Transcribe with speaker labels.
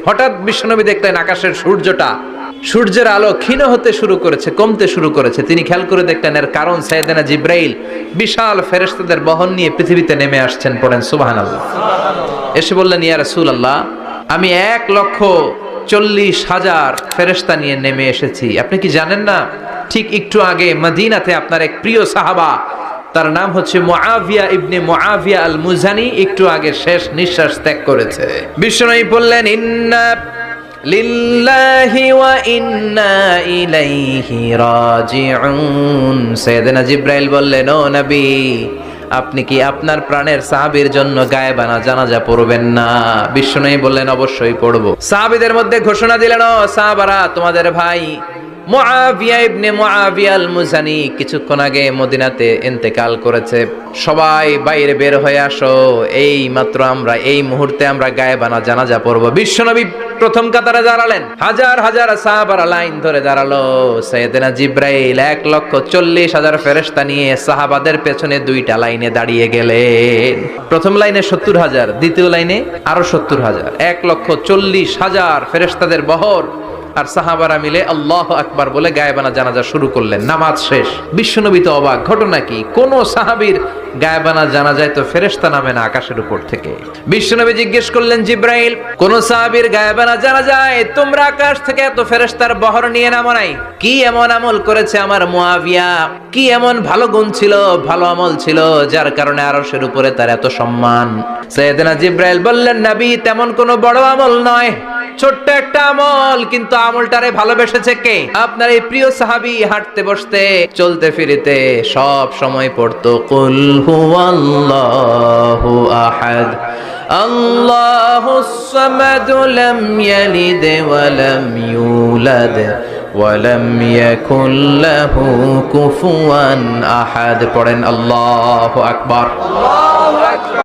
Speaker 1: হঠাৎ বিশ্বনবী দেখলেন আকাশের সূর্যের আলো ক্ষীণ হতে শুরু করেছে, কমতে শুরু করেছে। তিনি খেয়াল করে দেখলেন এর কারণ সাইয়েদনা জিব্রাইল বিশাল ফেরেশতাদের বহন নিয়ে পৃথিবীতে নেমে আসছেন। পড়েন সুবহানাল্লাহ। এসে বললেন, ইয়া রাসূলুল্লাহ, আমি 1,40,000 ফেরেশতা নিয়ে নেমে এসেছি। আপনি কি জানেন না, ঠিক একটু আগে মদিনাতে আপনার এক প্রিয় সাহাবা, তার নাম হচ্ছে মুআবিয়া ইবনে মুআবিয়া আল মুজানি, একটু আগে শেষ নিঃশ্বাস ত্যাগ করেছে। বিশ্বনবী বললেন, ইন্না লিল্লাহি ওয়া ইন্না ইলাইহি রাজিউন। সাইয়েদনা জিব্রাইল বললেন, ও নবী, আপনি কি আপনার প্রাণের সাহাবীর জন্য গায়েবানা জানাজা পড়বেন না? বিশ্বনবী বললেন, অবশ্যই পড়ব। সাহাবীদের মধ্যে ঘোষণা দিলেন, ও সাহাবারা, তোমাদের ভাই মুআবিয়া ইবনে মুআবিয়া আল মুজানি কিছুক্ষণ আগে মদিনাতে ইন্তেকাল করেছে। সবাই বাইরে বের হয়ে আসো, এই মাত্র আমরা এই মুহূর্তে আমরা গায়েবানা জানাজা পড়ব। বিশ্বনবী প্রথম কাতারে দাঁড়ালেন, হাজার হাজার সাহাবারা লাইন ধরে দাঁড়ালো। সাইয়েদনা জিব্রাইল 1,40,000 ফেরেশতা নিয়ে সাহাবাদের পেছনে দুইটা লাইনে দাঁড়িয়ে গেলেন। প্রথম লাইনে 70,000, দ্বিতীয় লাইনে আরো 70,000, 1,40,000 ফেরেশতাদের বহর। আর সাহাবারা মিলে আল্লাহু আকবার বলে গায়েবানা জানাজা শুরু করলেন। নামাজ শেষ। বিশ্বনবী তো অবাক, ঘটনা কি? কোন সাহাবীর গায়েবানা জানাজায় তো ফেরেশতা নামে না আকাশের উপর থেকে। বিশ্বনবী জিজ্ঞেস করলেন, জিব্রাইল, কোন সাহাবীর গায়েবানা জানাজায় তোমরা আকাশ থেকে এত ফেরেশতার বহর নিয়ে নামো নাই? কি এমন আমল করেছে আমার মুআবিয়া? কি এমন ভালো গুণ ছিল, ভালো আমল ছিল, যার কারণে আরশের উপরে তার এত সম্মান? সাইয়েদনা জিব্রাইল বললেন, নবী, তেমন কোনো বড় আমল নয়, ছোট্ট একটা আমল, কিন্তু আমলটারে ভালোবেসেছে কে? আপনার এই প্রিয় সাহাবী হাঁটতে বসতে চলতে ফিরিতে সব সময় পড়তো, কুল হুয়াল্লাহু আহাদ আল্লাহুস সামাদ লাম ইয়ালিদ ওয়া লাম ইউলাদ ওয়া লাম ইয়াকুল লাহু কুফুয়ান আহাদ। পড়েন আল্লাহু আকবার।